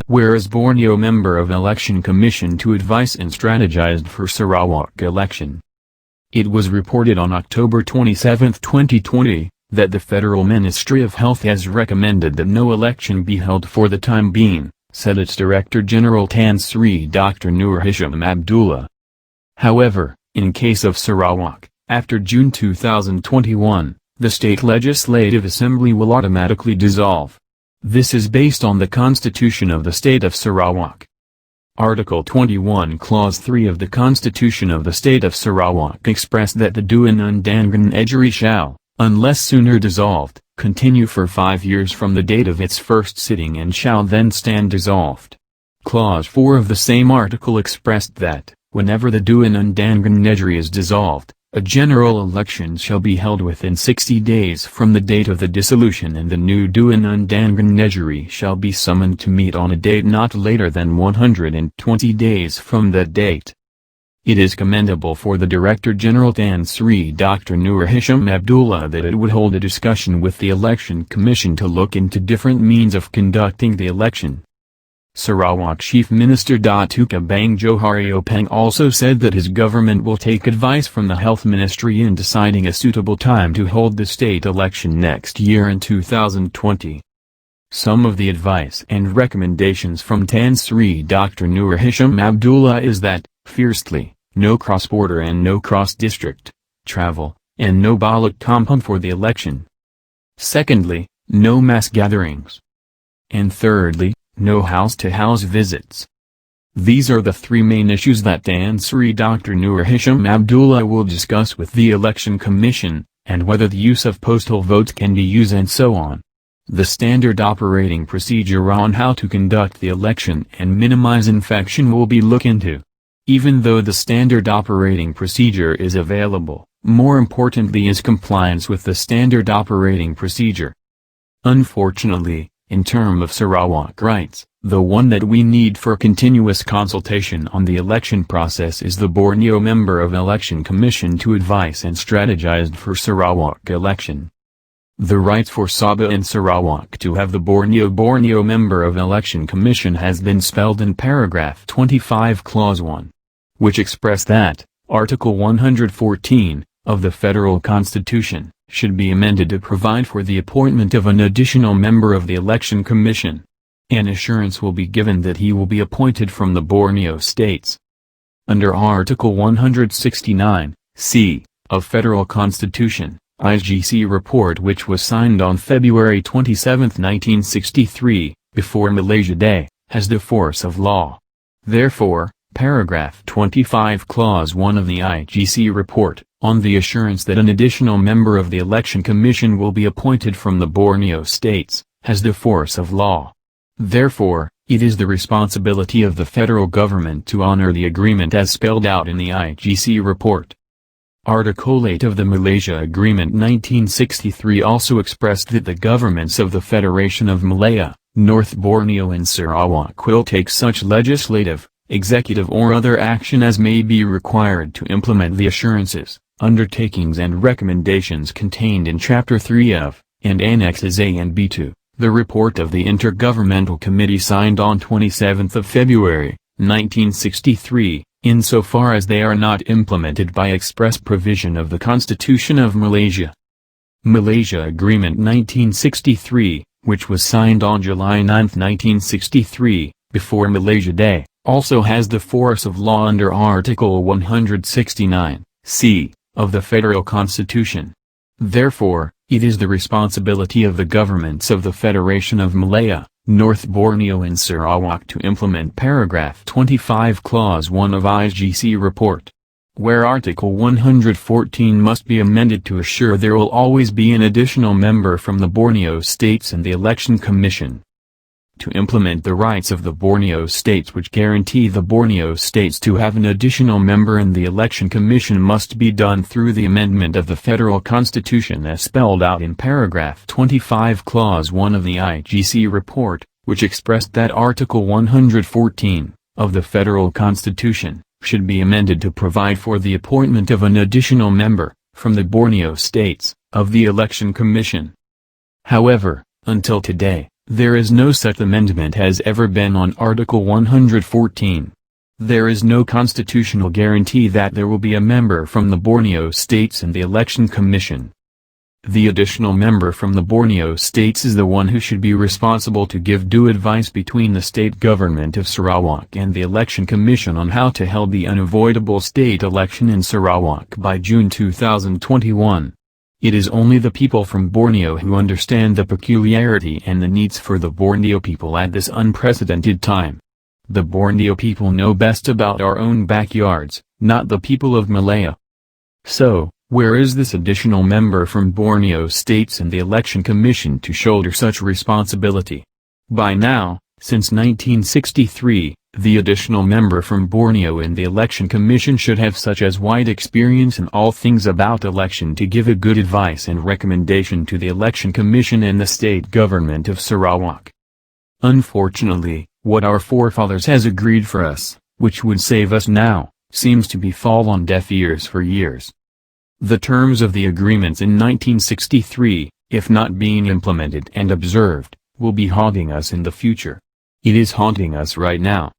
Whereas Borneo member of Election Commission to advise and strategized for Sarawak election. It was reported on October 27, 2020, that the Federal Ministry of Health has recommended that no election be held for the time being, said its Director General Tan Sri Dr. Nur Hisham Abdullah. However, in case of Sarawak, after June 2021, the State Legislative Assembly will automatically dissolve. This is based on the Constitution of the State of Sarawak. Article 21 Clause 3 of the Constitution of the State of Sarawak expressed that the Dewan Undangan Negeri shall, unless sooner dissolved, continue for 5 years from the date of its first sitting and shall then stand dissolved. Clause 4 of the same article expressed that, whenever the Dewan Undangan Negeri is dissolved, a general election shall be held within 60 days from the date of the dissolution and the new Dewan Undangan Negeri shall be summoned to meet on a date not later than 120 days from that date. It is commendable for the Director General Tan Sri Dr. Nur Hisham Abdullah that it would hold a discussion with the Election Commission to look into different means of conducting the election. Sarawak Chief Minister Datuk Abang Johari Openg also said that his government will take advice from the Health Ministry in deciding a suitable time to hold the state election next year in 2020. Some of the advice and recommendations from Tan Sri Dr. Nur Hisham Abdullah is that, firstly, no cross-border and no cross-district travel, and no ballot compound for the election. Secondly, no mass gatherings. And thirdly, no house-to-house visits. These are the three main issues that Tan Sri Dr. Nur Hisham Abdullah will discuss with the Election Commission, and whether the use of postal votes can be used and so on. The standard operating procedure on how to conduct the election and minimize infection will be looked into. Even though the standard operating procedure is available, more importantly is compliance with the standard operating procedure. Unfortunately, in terms of Sarawak rights, the one that we need for continuous consultation on the election process is the Borneo member of Election Commission to advise and strategized for Sarawak election. The rights for Sabah and Sarawak to have the Borneo member of Election Commission has been spelled in paragraph 25 clause 1. Which express that, Article 114, of the Federal Constitution, should be amended to provide for the appointment of an additional member of the Election Commission. An assurance will be given that he will be appointed from the Borneo states. Under Article 169, c, of Federal Constitution, IGC report which was signed on February 27, 1963, before Malaysia Day, has the force of law. Therefore, Paragraph 25 Clause 1 of the IGC report, on the assurance that an additional member of the Election Commission will be appointed from the Borneo states, has the force of law. Therefore, it is the responsibility of the federal government to honor the agreement as spelled out in the IGC report. Article 8 of the Malaysia Agreement 1963 also expressed that the governments of the Federation of Malaya, North Borneo and Sarawak will take such legislative, executive or other action as may be required to implement the assurances, undertakings and recommendations contained in Chapter 3 of, and Annexes A and B to, the report of the Intergovernmental Committee signed on 27 February, 1963, insofar as they are not implemented by express provision of the Constitution of Malaysia. Malaysia Agreement 1963, which was signed on July 9, 1963, before Malaysia Day, also has the force of law under Article 169, c, of the Federal Constitution. Therefore, it is the responsibility of the governments of the Federation of Malaya, North Borneo and Sarawak to implement paragraph 25 clause 1 of IGC report. Where Article 114 must be amended to assure there will always be an additional member from the Borneo states and the Election Commission. To implement the rights of the Borneo states which guarantee the Borneo states to have an additional member in the Election Commission must be done through the amendment of the Federal Constitution as spelled out in paragraph 25 clause 1 of the IGC report, which expressed that Article 114, of the Federal Constitution, should be amended to provide for the appointment of an additional member, from the Borneo states, of the Election Commission. However, until today, There is no such amendment has ever been on Article 114. There is no constitutional guarantee that there will be a member from the Borneo states in the Election Commission. The additional member from the Borneo states is the one who should be responsible to give due advice between the state government of Sarawak and the Election Commission on how to hold the unavoidable state election in Sarawak by June 2021. It is only the people from Borneo who understand the peculiarity and the needs for the Borneo people at this unprecedented time. The Borneo people know best about our own backyards, not the people of Malaya. So, where is this additional member from Borneo states in the Election Commission to shoulder such responsibility? By now, since 1963, the additional member from Borneo in the Election Commission should have such as wide experience in all things about election to give a good advice and recommendation to the Election Commission and the state government of Sarawak. Unfortunately, what our forefathers has agreed for us, which would save us now, seems to be fall on deaf ears for years. The terms of the agreements in 1963, if not being implemented and observed, will be haunting us in the future. It is haunting us right now.